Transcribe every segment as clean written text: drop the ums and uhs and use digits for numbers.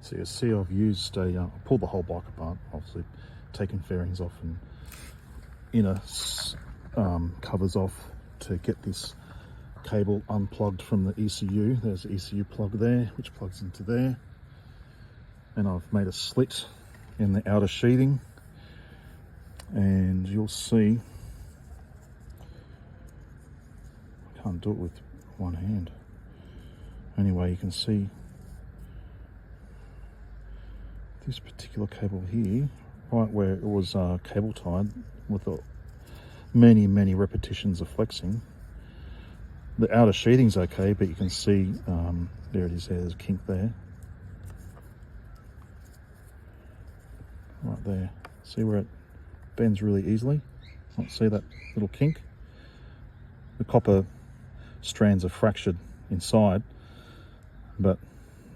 So you see I've used a, pulled the whole bike apart, obviously taken fairings off and inner covers off to get this cable unplugged from the ECU. There's the ECU plug there, which plugs into there. And I've made a slit in the outer sheathing. And you'll see, I can't do it with one hand. Anyway, you can see this particular cable here, right where it was cable tied with many repetitions of flexing. The outer sheathing's okay, but you can see there it is there, there's a kink there. Right there. See where it bends really easily? See that little kink? The copper strands are fractured inside, but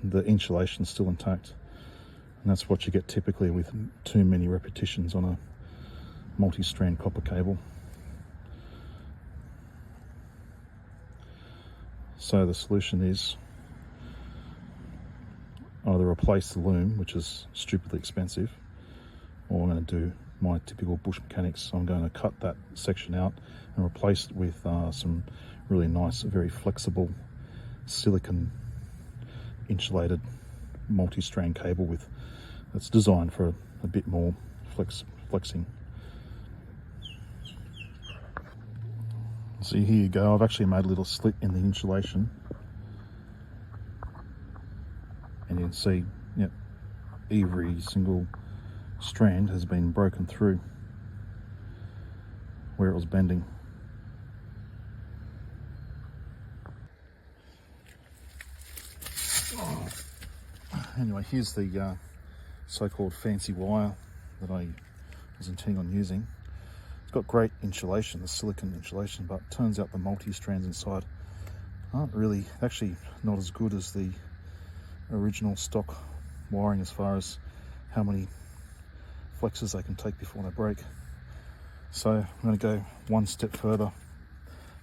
the insulation's still intact. And that's what you get typically with too many repetitions on a multi-strand copper cable. So the solution is either replace the loom, which is stupidly expensive, or I'm going to do my typical bush mechanics. I'm going to cut that section out and replace it with some really nice, very flexible silicon insulated multi-strand cable that's designed for a bit more flexing. See, here you go. I've actually made a little slit in the insulation, and you can see, yep, every single strand has been broken through where it was bending. Anyway, here's the so-called fancy wire that I was intending on using. It's got great insulation, the silicon insulation, but it turns out the multi-strands inside aren't really, actually not as good as the original stock wiring as far as how many flexes they can take before they break. So I'm going to go one step further,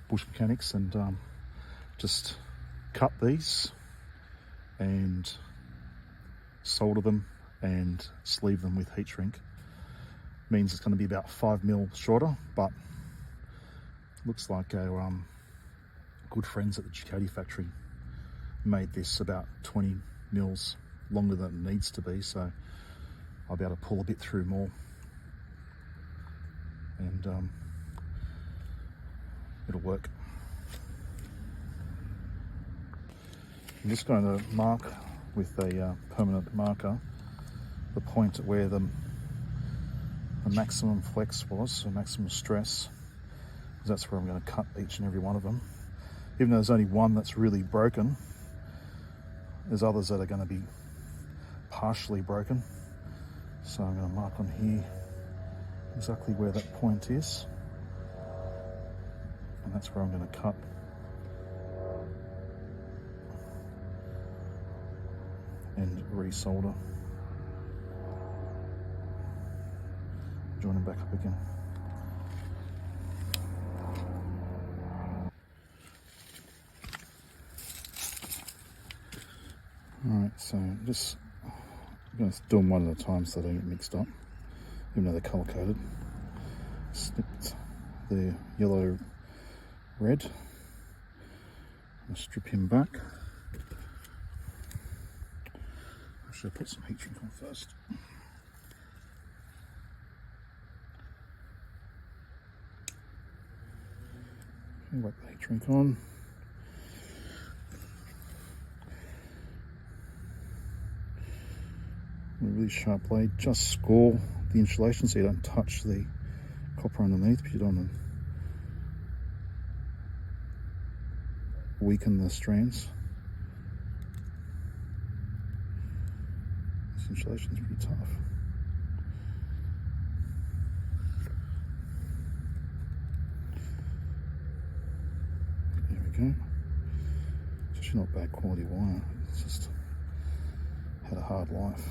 bush mechanics, and just cut these and solder them and sleeve them with heat shrink. Means it's going to be about 5 mil shorter, but looks like our good friends at the Ducati factory made this about 20 mils longer than it needs to be, so I'll be able to pull a bit through more, and it'll work. I'm just going to mark with a permanent marker the point at where the maximum flex was, so maximum stress, because that's where I'm going to cut each and every one of them. Even though there's only one that's really broken, there's others that are going to be partially broken. So I'm going to mark on here exactly where that point is, and that's where I'm going to cut. And resolder. Join them back up again. Alright, so just I'm going to do them one at a time so they don't get mixed up, even though they're colour coded. Snipped the yellow red. I'll strip him back. Actually, I'll put some heat shrink on first. Whack the heat shrink on. With a really sharp blade, just score the insulation so you don't touch the copper underneath, but you don't want to weaken the strands. This insulation is pretty tough. There we go. It's actually not bad quality wire, it's just had a hard life.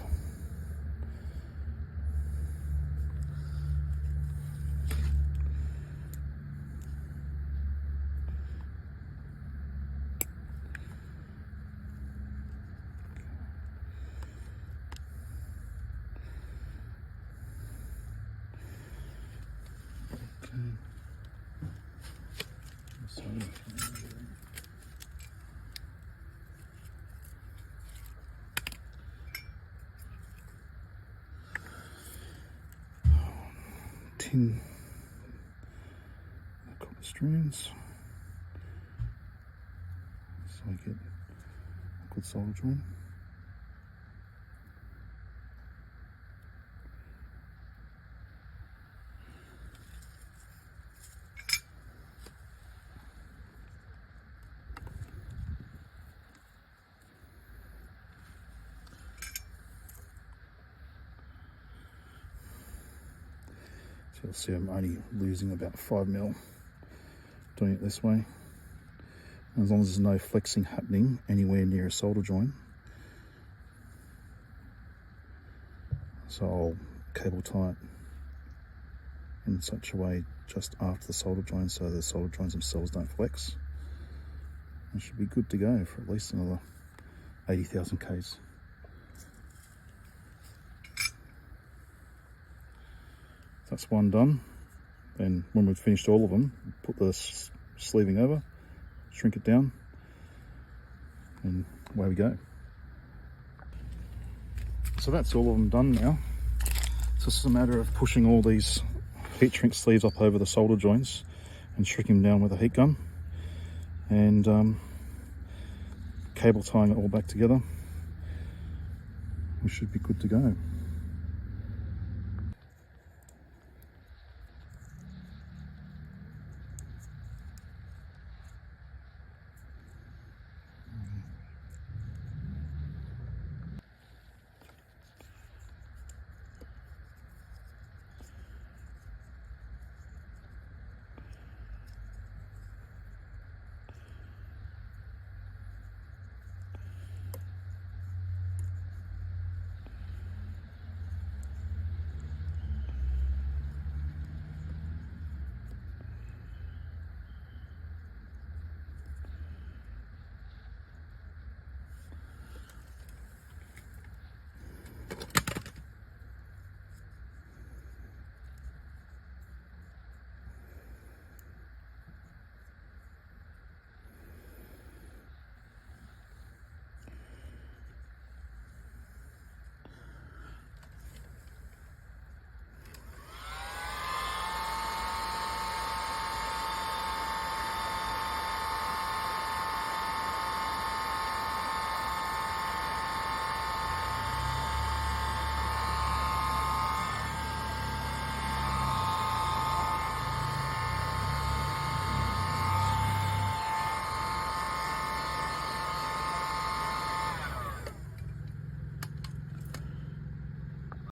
pin the copper strands so I get a good solder join. So you'll see I'm only losing about 5 mil doing it this way. As long as there's no flexing happening anywhere near a solder joint. So I'll cable tie it in such a way just after the solder joint so the solder joints themselves don't flex. It should be good to go for at least another 80,000 Ks. That's one done. Then when we've finished all of them, put the sleeving over, shrink it down, and away we go. So that's all of them done now. So it's just a matter of pushing all these heat shrink sleeves up over the solder joints and shrinking them down with a heat gun, and cable tying it all back together. We should be good to go.